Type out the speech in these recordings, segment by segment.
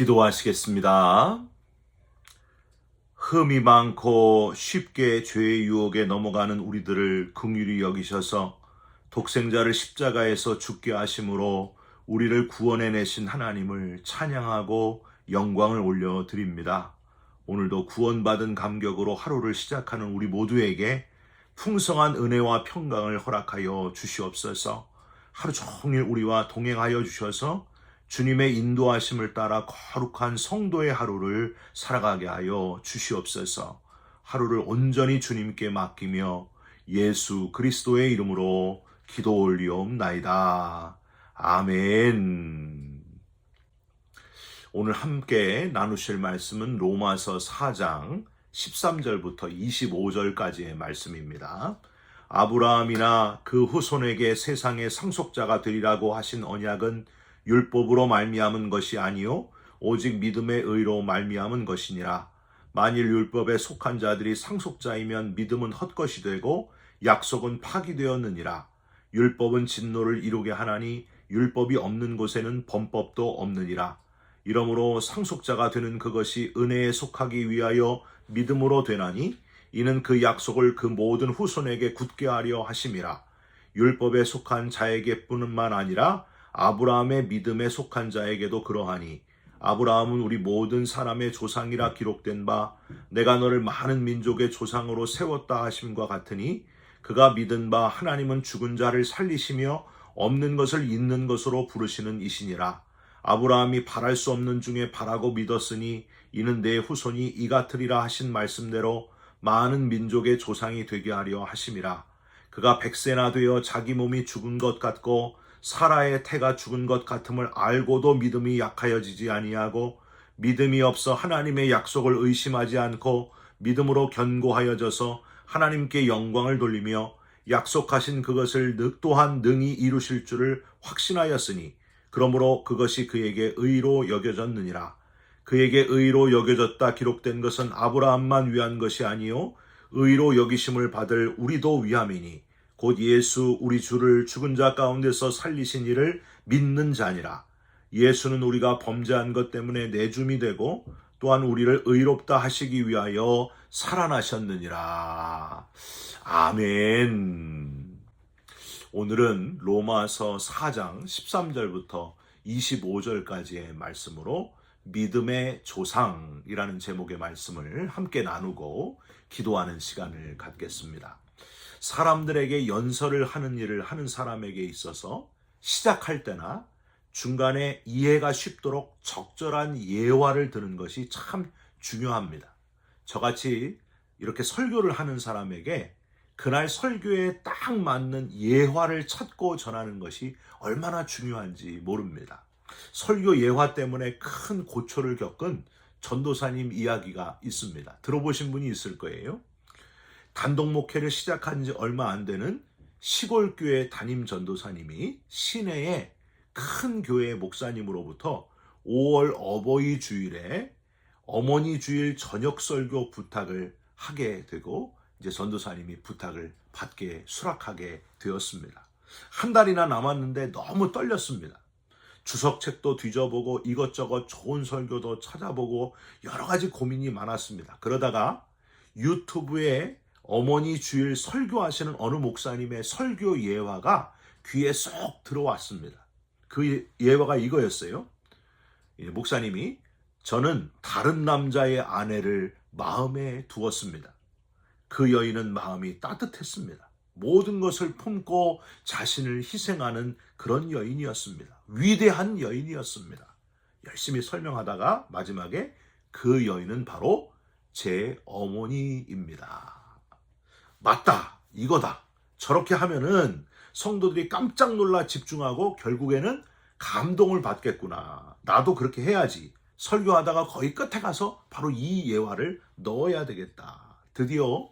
기도하시겠습니다. 흠이 많고 쉽게 죄의 유혹에 넘어가는 우리들을 긍휼히 여기셔서 독생자를 십자가에서 죽게 하심으로 우리를 구원해내신 하나님을 찬양하고 영광을 올려드립니다. 오늘도 구원받은 감격으로 하루를 시작하는 우리 모두에게 풍성한 은혜와 평강을 허락하여 주시옵소서. 하루 종일 우리와 동행하여 주셔서 주님의 인도하심을 따라 거룩한 성도의 하루를 살아가게 하여 주시옵소서. 하루를 온전히 주님께 맡기며 예수 그리스도의 이름으로 기도 올리옵나이다. 아멘. 오늘 함께 나누실 말씀은 로마서 4장 13절부터 25절까지의 말씀입니다. 아브라함이나 그 후손에게 세상의 상속자가 되리라고 하신 언약은 율법으로 말미암은 것이 아니요 오직 믿음의 의로 말미암은 것이니라. 만일 율법에 속한 자들이 상속자이면 믿음은 헛것이 되고 약속은 파기되었느니라. 율법은 진노를 이루게 하나니 율법이 없는 곳에는 범법도 없느니라. 이러므로 상속자가 되는 그것이 은혜에 속하기 위하여 믿음으로 되나니 이는 그 약속을 그 모든 후손에게 굳게 하려 하심이라. 율법에 속한 자에게 뿐만 아니라 아브라함의 믿음에 속한 자에게도 그러하니 아브라함은 우리 모든 사람의 조상이라 기록된 바 내가 너를 많은 민족의 조상으로 세웠다 하심과 같으니 그가 믿은 바 하나님은 죽은 자를 살리시며 없는 것을 있는 것으로 부르시는 이시니라. 아브라함이 바랄 수 없는 중에 바라고 믿었으니 이는 내 후손이 이 같으리라 하신 말씀대로 많은 민족의 조상이 되게 하려 하심이라. 그가 100세나 되어 자기 몸이 죽은 것 같고 사라의 태가 죽은 것 같음을 알고도 믿음이 약하여지지 아니하고 믿음이 없어 하나님의 약속을 의심하지 않고 믿음으로 견고하여져서 하나님께 영광을 돌리며 약속하신 그것을 또한 능히 이루실 줄을 확신하였으니 그러므로 그것이 그에게 의로 여겨졌느니라. 그에게 의로 여겨졌다 기록된 것은 아브라함만 위한 것이 아니요 의로 여기심을 받을 우리도 위함이니 곧 예수 우리 주를 죽은 자 가운데서 살리신 이를 믿는 자니라. 예수는 우리가 범죄한 것 때문에 내줌이 되고 또한 우리를 의롭다 하시기 위하여 살아나셨느니라. 아멘. 오늘은 로마서 4장 13절부터 25절까지의 말씀으로 믿음의 조상이라는 제목의 말씀을 함께 나누고 기도하는 시간을 갖겠습니다. 사람들에게 연설을 하는 일을 하는 사람에게 있어서 시작할 때나 중간에 이해가 쉽도록 적절한 예화를 드는 것이 참 중요합니다. 저같이 이렇게 설교를 하는 사람에게 그날 설교에 딱 맞는 예화를 찾고 전하는 것이 얼마나 중요한지 모릅니다. 설교 예화 때문에 큰 고초를 겪은 전도사님 이야기가 있습니다. 들어보신 분이 있을 거예요. 단독 목회를 시작한 지 얼마 안 되는 시골 교회 담임 전도사님이 시내의 큰 교회 목사님으로부터 5월 어버이 주일에 어머니 주일 저녁 설교 부탁을 하게 되고 이제 전도사님이 부탁을 받게 수락하게 되었습니다. 한 달이나 남았는데 너무 떨렸습니다. 주석책도 뒤져보고 이것저것 좋은 설교도 찾아보고 여러 가지 고민이 많았습니다. 그러다가 유튜브에 어머니 주일 설교하시는 어느 목사님의 설교 예화가 귀에 쏙 들어왔습니다. 그 예화가 이거였어요. 목사님이 저는 다른 남자의 아내를 마음에 두었습니다. 그 여인은 마음이 따뜻했습니다. 모든 것을 품고 자신을 희생하는 그런 여인이었습니다. 위대한 여인이었습니다. 열심히 설명하다가 마지막에 그 여인은 바로 제 어머니입니다. 맞다, 이거다. 저렇게 하면은 성도들이 깜짝 놀라 집중하고 결국에는 감동을 받겠구나. 나도 그렇게 해야지. 설교하다가 거의 끝에 가서 바로 이 예화를 넣어야 되겠다. 드디어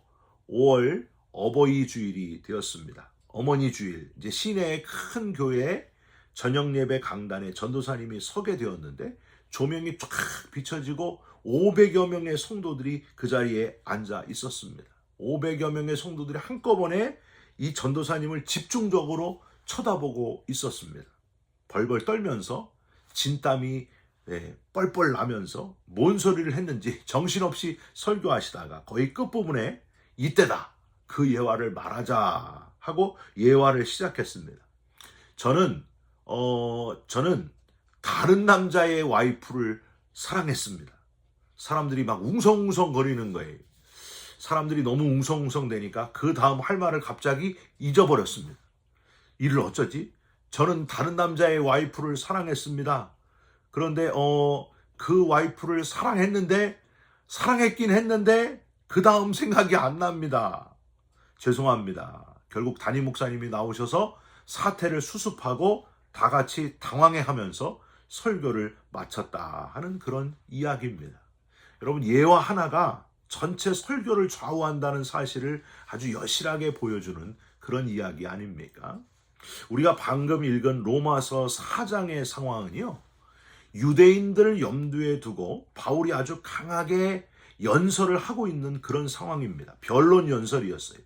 5월 어버이 주일이 되었습니다. 어머니 주일, 이제 시내의 큰 교회에 저녁 예배 강단에 전도사님이 서게 되었는데 조명이 쫙 비춰지고 500여 명의 성도들이 그 자리에 앉아 있었습니다. 500여 명의 성도들이 한꺼번에 이 전도사님을 집중적으로 쳐다보고 있었습니다. 벌벌 떨면서 진땀이 뻘뻘 나면서 뭔 소리를 했는지 정신없이 설교하시다가 거의 끝부분에 이때다, 그 예화를 말하자 하고 예화를 시작했습니다. 저는 다른 남자의 와이프를 사랑했습니다. 사람들이 막 웅성웅성 거리는 거예요. 사람들이 너무 웅성웅성 되니까 그 다음 할 말을 갑자기 잊어버렸습니다. 이를 어쩌지? 저는 다른 남자의 와이프를 사랑했습니다. 그런데 그 와이프를 사랑했긴 했는데 그 다음 생각이 안 납니다. 죄송합니다. 결국 담임 목사님이 나오셔서 사태를 수습하고 다 같이 당황해하면서 설교를 마쳤다 하는 그런 이야기입니다. 여러분, 예화 하나가 전체 설교를 좌우한다는 사실을 아주 여실하게 보여주는 그런 이야기 아닙니까? 우리가 방금 읽은 로마서 4장의 상황은요, 유대인들을 염두에 두고 바울이 아주 강하게 연설을 하고 있는 그런 상황입니다. 변론 연설이었어요.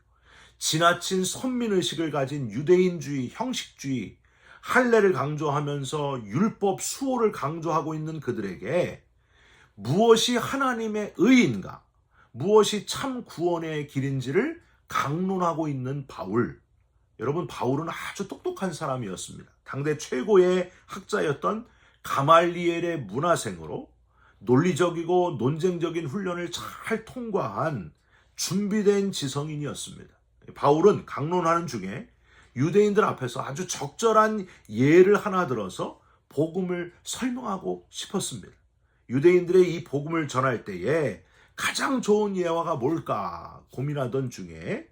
지나친 선민의식을 가진 유대인주의, 형식주의, 할례를 강조하면서 율법, 수호를 강조하고 있는 그들에게 무엇이 하나님의 의인가, 무엇이 참 구원의 길인지를 강론하고 있는 바울. 여러분, 바울은 아주 똑똑한 사람이었습니다. 당대 최고의 학자였던 가말리엘의 문화생으로 논리적이고 논쟁적인 훈련을 잘 통과한 준비된 지성인이었습니다. 바울은 강론하는 중에 유대인들 앞에서 아주 적절한 예를 하나 들어서 복음을 설명하고 싶었습니다. 유대인들의 이 복음을 전할 때에 가장 좋은 예화가 뭘까 고민하던 중에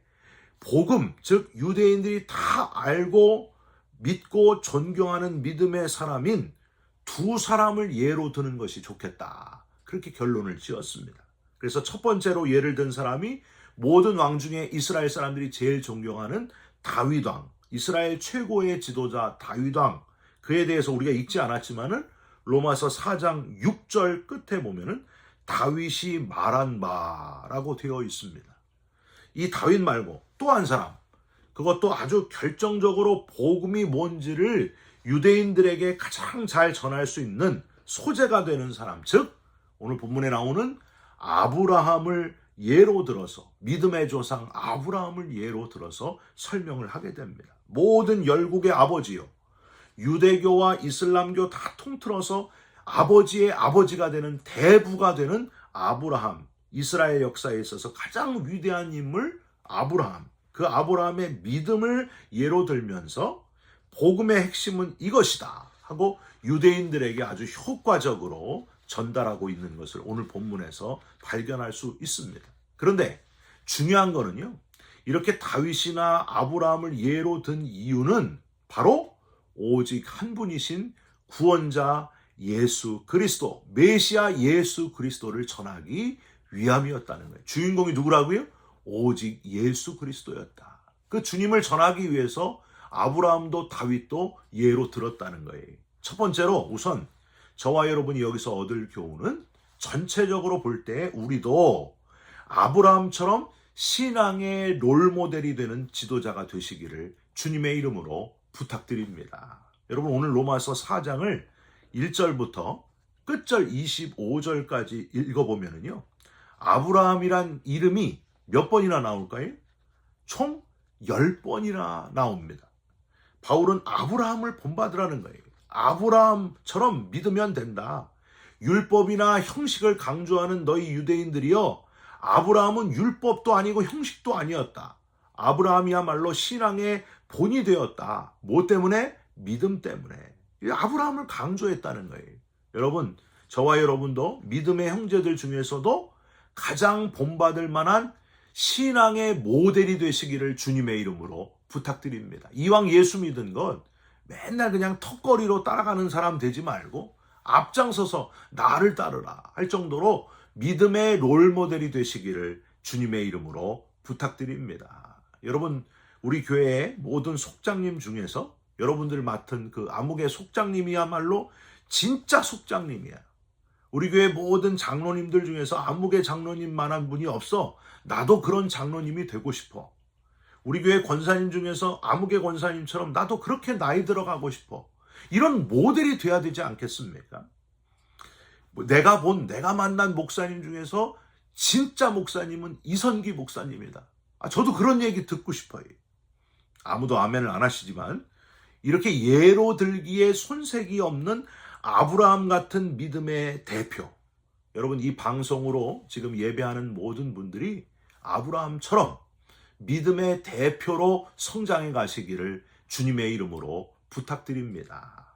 복음, 즉 유대인들이 다 알고 믿고 존경하는 믿음의 사람인 두 사람을 예로 드는 것이 좋겠다, 그렇게 결론을 지었습니다. 그래서 첫 번째로 예를 든 사람이 모든 왕 중에 이스라엘 사람들이 제일 존경하는 다윗 왕, 이스라엘 최고의 지도자 다윗 왕. 그에 대해서 우리가 읽지 않았지만은 로마서 4장 6절 끝에 보면은 다윗이 말한 바라고 되어 있습니다. 이 다윗 말고 또 한 사람, 그것도 아주 결정적으로 복음이 뭔지를 유대인들에게 가장 잘 전할 수 있는 소재가 되는 사람, 즉 오늘 본문에 나오는 아브라함을 예로 들어서, 믿음의 조상 아브라함을 예로 들어서 설명을 하게 됩니다. 모든 열국의 아버지요, 유대교와 이슬람교 다 통틀어서 아버지의 아버지가 되는, 대부가 되는 아브라함, 이스라엘 역사에 있어서 가장 위대한 인물 아브라함, 그 아브라함의 믿음을 예로 들면서 복음의 핵심은 이것이다 하고 유대인들에게 아주 효과적으로 전달하고 있는 것을 오늘 본문에서 발견할 수 있습니다. 그런데 중요한 거는요, 이렇게 다윗이나 아브라함을 예로 든 이유는 바로 오직 한 분이신 구원자 예수 그리스도, 메시아 예수 그리스도를 전하기 위함이었다는 거예요. 주인공이 누구라고요? 오직 예수 그리스도였다. 그 주님을 전하기 위해서 아브라함도 다윗도 예로 들었다는 거예요. 첫 번째로 우선 저와 여러분이 여기서 얻을 교훈은 전체적으로 볼 때 우리도 아브라함처럼 신앙의 롤모델이 되는 지도자가 되시기를 주님의 이름으로 부탁드립니다. 여러분, 오늘 로마서 4장을 1절부터 끝절 25절까지 읽어보면요, 아브라함이란 이름이 몇 번이나 나올까요? 총 10번이나 나옵니다. 바울은 아브라함을 본받으라는 거예요. 아브라함처럼 믿으면 된다. 율법이나 형식을 강조하는 너희 유대인들이여, 아브라함은 율법도 아니고 형식도 아니었다. 아브라함이야말로 신앙의 본이 되었다. 뭐 때문에? 믿음 때문에. 아브라함을 강조했다는 거예요. 여러분, 저와 여러분도 믿음의 형제들 중에서도 가장 본받을 만한 신앙의 모델이 되시기를 주님의 이름으로 부탁드립니다. 이왕 예수 믿은 것 맨날 그냥 턱걸이로 따라가는 사람 되지 말고 앞장서서 나를 따르라 할 정도로 믿음의 롤모델이 되시기를 주님의 이름으로 부탁드립니다. 여러분, 우리 교회의 모든 속장님 중에서 여러분들 맡은 그 암흑의 속장님이야말로 진짜 속장님이야. 우리 교회 모든 장로님들 중에서 암흑의 장로님만한 분이 없어. 나도 그런 장로님이 되고 싶어. 우리 교회 권사님 중에서 암흑의 권사님처럼 나도 그렇게 나이 들어가고 싶어. 이런 모델이 돼야 되지 않겠습니까? 내가 만난 목사님 중에서 진짜 목사님은 이선기 목사님이다. 저도 그런 얘기 듣고 싶어요. 아무도 아멘을 안 하시지만 이렇게 예로 들기에 손색이 없는 아브라함 같은 믿음의 대표. 여러분, 이 방송으로 지금 예배하는 모든 분들이 아브라함처럼 믿음의 대표로 성장해 가시기를 주님의 이름으로 부탁드립니다.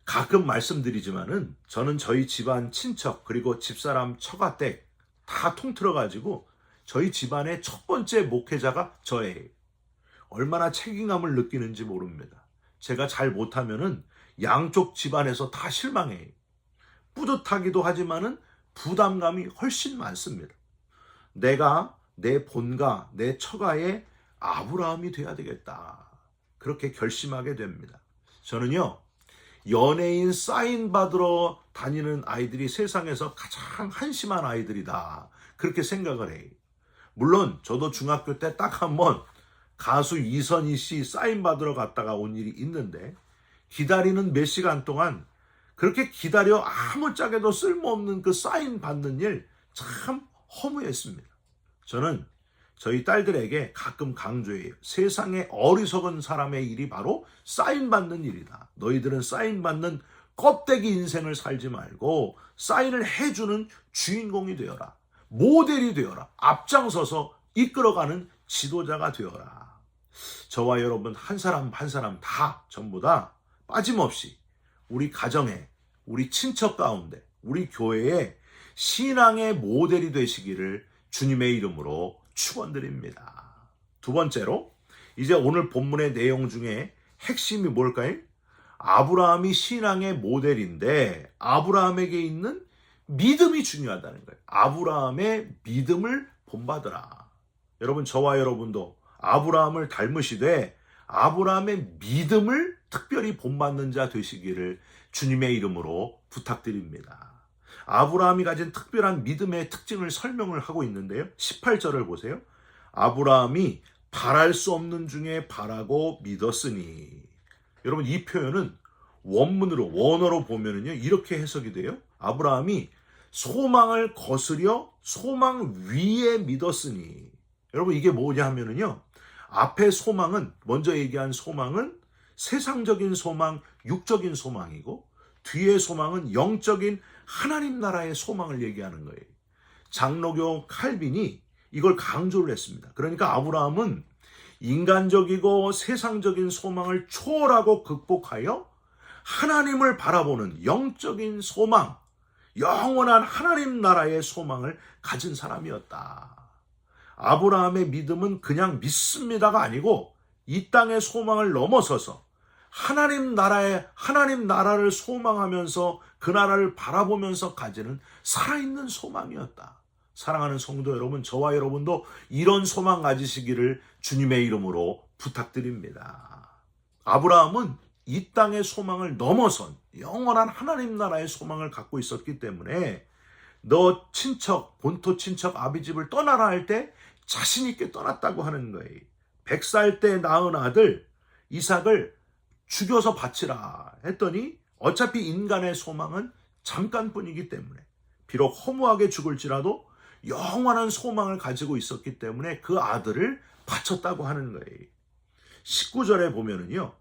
가끔 말씀드리지만은 저는 저희 집안 친척 그리고 집사람 처가댁 다 통틀어 가지고 저희 집안의 첫 번째 목회자가 저예요. 얼마나 책임감을 느끼는지 모릅니다. 제가 잘 못하면은 양쪽 집안에서 다 실망해요. 뿌듯하기도 하지만은 부담감이 훨씬 많습니다. 내가 내 본가, 내 처가의 아브라함이 돼야 되겠다. 그렇게 결심하게 됩니다. 저는요, 연예인 사인 받으러 다니는 아이들이 세상에서 가장 한심한 아이들이다. 그렇게 생각을 해요. 물론 저도 중학교 때 딱 한 번 가수 이선희 씨 사인 받으러 갔다가 온 일이 있는데 기다리는 몇 시간 동안 그렇게 기다려 아무짝에도 쓸모없는 그 사인 받는 일 참 허무했습니다. 저는 저희 딸들에게 가끔 강조해요. 세상에 어리석은 사람의 일이 바로 사인 받는 일이다. 너희들은 사인 받는 껍데기 인생을 살지 말고 사인을 해주는 주인공이 되어라. 모델이 되어라. 앞장서서 이끌어가는 지도자가 되어라. 저와 여러분 한 사람 한 사람 다 전부 다 빠짐없이 우리 가정에, 우리 친척 가운데, 우리 교회에 신앙의 모델이 되시기를 주님의 이름으로 축원드립니다. 두 번째로, 이제 오늘 본문의 내용 중에 핵심이 뭘까요? 아브라함이 신앙의 모델인데 아브라함에게 있는 믿음이 중요하다는 거예요. 아브라함의 믿음을 본받으라. 여러분, 저와 여러분도 아브라함을 닮으시되 아브라함의 믿음을 특별히 본받는 자 되시기를 주님의 이름으로 부탁드립니다. 아브라함이 가진 특별한 믿음의 특징을 설명을 하고 있는데요. 18절을 보세요. 아브라함이 바랄 수 없는 중에 바라고 믿었으니. 여러분, 이 표현은 원어로 보면은요, 이렇게 해석이 돼요. 아브라함이 소망을 거스려 소망 위에 믿었으니. 여러분, 이게 뭐냐 하면은요, 앞에 소망은, 먼저 얘기한 소망은 세상적인 소망, 육적인 소망이고, 뒤의 소망은 영적인 하나님 나라의 소망을 얘기하는 거예요. 장로교 칼빈이 이걸 강조를 했습니다. 그러니까 아브라함은 인간적이고 세상적인 소망을 초월하고 극복하여 하나님을 바라보는 영적인 소망, 영원한 하나님 나라의 소망을 가진 사람이었다. 아브라함의 믿음은 그냥 믿습니다가 아니고 이 땅의 소망을 넘어서서 하나님 나라를 소망하면서 그 나라를 바라보면서 가지는 살아있는 소망이었다. 사랑하는 성도 여러분, 저와 여러분도 이런 소망 가지시기를 주님의 이름으로 부탁드립니다. 아브라함은 이 땅의 소망을 넘어선 영원한 하나님 나라의 소망을 갖고 있었기 때문에 너 친척, 본토 친척 아비집을 떠나라 할 때 자신 있게 떠났다고 하는 거예요. 100살 때 낳은 아들 이삭을 죽여서 바치라 했더니 어차피 인간의 소망은 잠깐뿐이기 때문에 비록 허무하게 죽을지라도 영원한 소망을 가지고 있었기 때문에 그 아들을 바쳤다고 하는 거예요. 19절에 보면은요,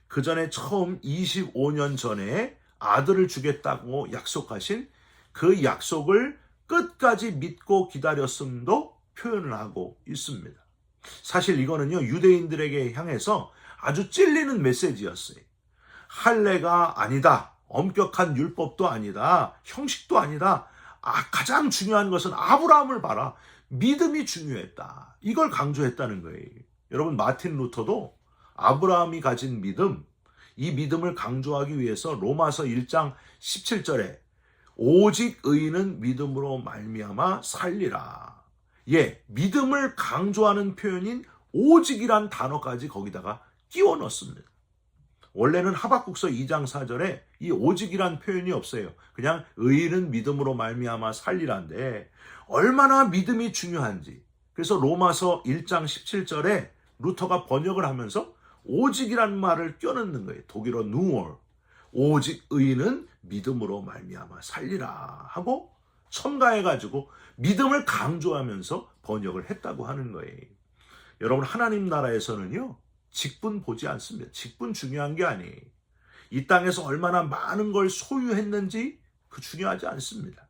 그 전에 처음 25년 전에 아들을 주겠다고 약속하신 그 약속을 끝까지 믿고 기다렸음도 표현을 하고 있습니다. 사실 이거는요, 유대인들에게 향해서 아주 찔리는 메시지였어요. 할례가 아니다. 엄격한 율법도 아니다. 형식도 아니다. 가장 중요한 것은 아브라함을 봐라. 믿음이 중요했다. 이걸 강조했다는 거예요. 여러분, 마틴 루터도 아브라함이 가진 믿음, 이 믿음을 강조하기 위해서 로마서 1장 17절에 오직 의인은 믿음으로 말미암아 살리라. 믿음을 강조하는 표현인 오직이란 단어까지 거기다가 끼워 넣습니다. 원래는 하박국서 2장 4절에 이 오직이란 표현이 없어요. 그냥 의인은 믿음으로 말미암아 살리라인데 얼마나 믿음이 중요한지. 그래서 로마서 1장 17절에 루터가 번역을 하면서 오직이란 말을 껴넣는 거예요. 독일어 누월. 오직 의인은 믿음으로 말미암아 살리라 하고 첨가해가지고 믿음을 강조하면서 번역을 했다고 하는 거예요. 여러분, 하나님 나라에서는요, 직분 보지 않습니다. 직분 중요한 게 아니에요. 이 땅에서 얼마나 많은 걸 소유했는지 그 중요하지 않습니다.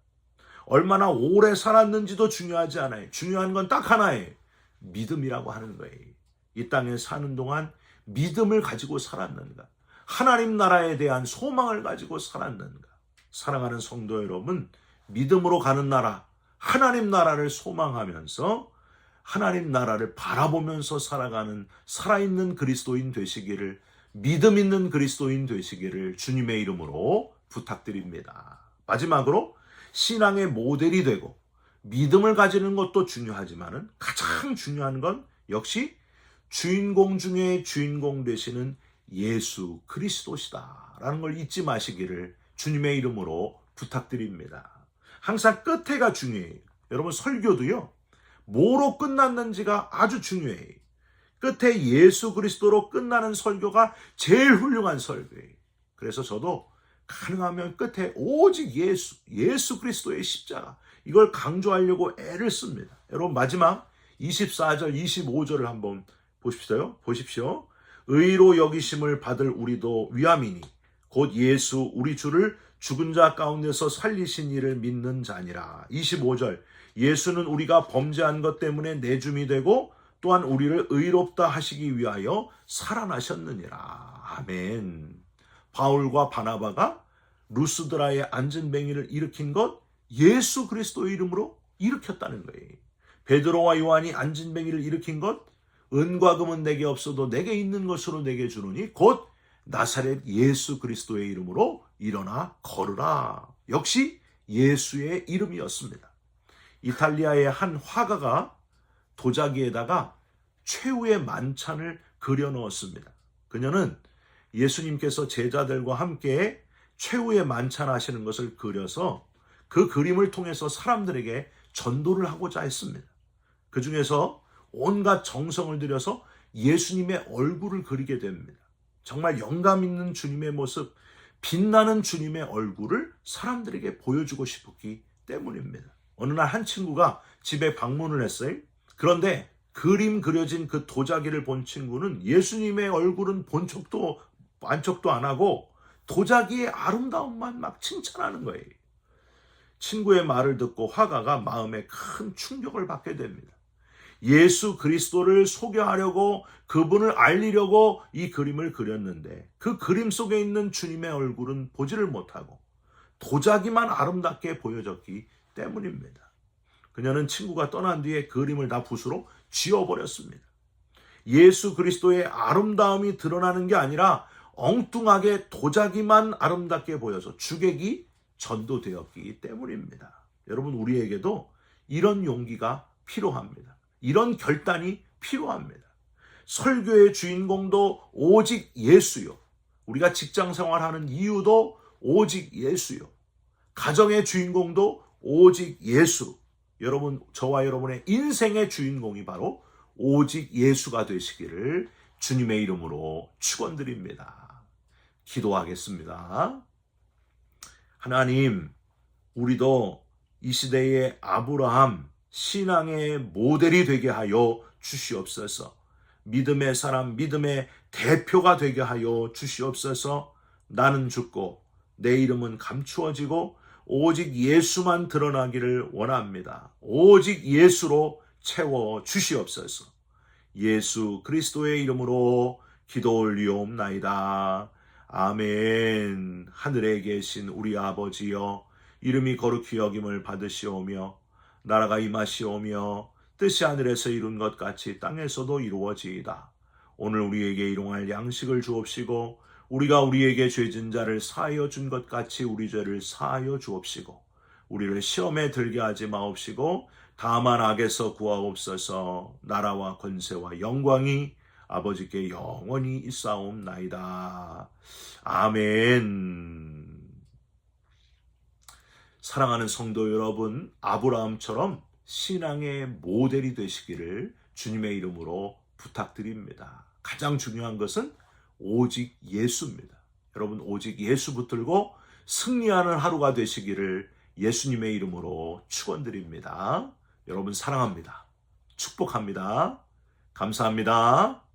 얼마나 오래 살았는지도 중요하지 않아요. 중요한 건 딱 하나예요. 믿음이라고 하는 거예요. 이 땅에 사는 동안 믿음을 가지고 살았는가? 하나님 나라에 대한 소망을 가지고 살았는가? 사랑하는 성도 여러분, 믿음으로 가는 나라, 하나님 나라를 소망하면서 하나님 나라를 바라보면서 살아가는 살아있는 그리스도인 되시기를, 믿음 있는 그리스도인 되시기를 주님의 이름으로 부탁드립니다. 마지막으로 신앙의 모델이 되고 믿음을 가지는 것도 중요하지만 가장 중요한 건 역시 주인공 중에 주인공 되시는 예수 그리스도시다라는 걸 잊지 마시기를 주님의 이름으로 부탁드립니다. 항상 끝에가 중요해요. 여러분, 설교도요, 뭐로 끝났는지가 아주 중요해요. 끝에 예수 그리스도로 끝나는 설교가 제일 훌륭한 설교예요. 그래서 저도 가능하면 끝에 오직 예수 그리스도의 십자가, 이걸 강조하려고 애를 씁니다. 여러분, 마지막 24절, 25절을 한번 보십시오. 의로 여기심을 받을 우리도 위함이니 곧 예수 우리 주를 죽은 자 가운데서 살리신 이를 믿는 자니라. 25절, 예수는 우리가 범죄한 것 때문에 내줌이 되고 또한 우리를 의롭다 하시기 위하여 살아나셨느니라. 아멘. 바울과 바나바가 루스드라의 안전뱅이를 일으킨 것 예수 그리스도의 이름으로 일으켰다는 거예요. 베드로와 요한이 안전뱅이를 일으킨 것, 은과 금은 내게 없어도 내게 있는 것으로 내게 주노니 곧 나사렛 예수 그리스도의 이름으로 일어나 걸으라. 역시 예수의 이름이었습니다. 이탈리아의 한 화가가 도자기에다가 최후의 만찬을 그려 넣었습니다. 그녀는 예수님께서 제자들과 함께 최후의 만찬하시는 것을 그려서 그 그림을 통해서 사람들에게 전도를 하고자 했습니다. 그 중에서 온갖 정성을 들여서 예수님의 얼굴을 그리게 됩니다. 정말 영감 있는 주님의 모습, 빛나는 주님의 얼굴을 사람들에게 보여주고 싶었기 때문입니다. 어느 날 한 친구가 집에 방문을 했어요. 그런데 그림 그려진 그 도자기를 본 친구는 예수님의 얼굴은 본 척도 만척도 안 하고 도자기의 아름다움만 막 칭찬하는 거예요. 친구의 말을 듣고 화가가 마음에 큰 충격을 받게 됩니다. 예수 그리스도를 소개하려고, 그분을 알리려고 이 그림을 그렸는데 그 그림 속에 있는 주님의 얼굴은 보지를 못하고 도자기만 아름답게 보여졌기 때문입니다. 그녀는 친구가 떠난 뒤에 그림을 다 붓으로 지워버렸습니다. 예수 그리스도의 아름다움이 드러나는 게 아니라 엉뚱하게 도자기만 아름답게 보여서 주객이 전도되었기 때문입니다. 여러분, 우리에게도 이런 용기가 필요합니다. 이런 결단이 필요합니다. 설교의 주인공도 오직 예수요. 우리가 직장 생활하는 이유도 오직 예수요. 가정의 주인공도 오직 예수. 여러분, 저와 여러분의 인생의 주인공이 바로 오직 예수가 되시기를 주님의 이름으로 축원드립니다. 기도하겠습니다. 하나님, 우리도 이 시대의 아브라함, 신앙의 모델이 되게 하여 주시옵소서. 믿음의 사람, 믿음의 대표가 되게 하여 주시옵소서. 나는 죽고 내 이름은 감추어지고 오직 예수만 드러나기를 원합니다. 오직 예수로 채워 주시옵소서. 예수 그리스도의 이름으로 기도 올리옵나이다. 아멘. 하늘에 계신 우리 아버지여, 이름이 거룩히 여김을 받으시오며 나라가 임하시오며 뜻이 하늘에서 이룬 것 같이 땅에서도 이루어지이다. 오늘 우리에게 일용할 양식을 주옵시고 우리가 우리에게 죄진 자를 사하여 준 것 같이 우리 죄를 사하여 주옵시고 우리를 시험에 들게 하지 마옵시고 다만 악에서 구하옵소서. 나라와 권세와 영광이 아버지께 영원히 있사옵나이다. 아멘. 사랑하는 성도 여러분, 아브라함처럼 신앙의 모델이 되시기를 주님의 이름으로 부탁드립니다. 가장 중요한 것은 오직 예수입니다. 여러분 오직 예수 붙들고 승리하는 하루가 되시기를 예수님의 이름으로 축원드립니다. 여러분 사랑합니다. 축복합니다. 감사합니다.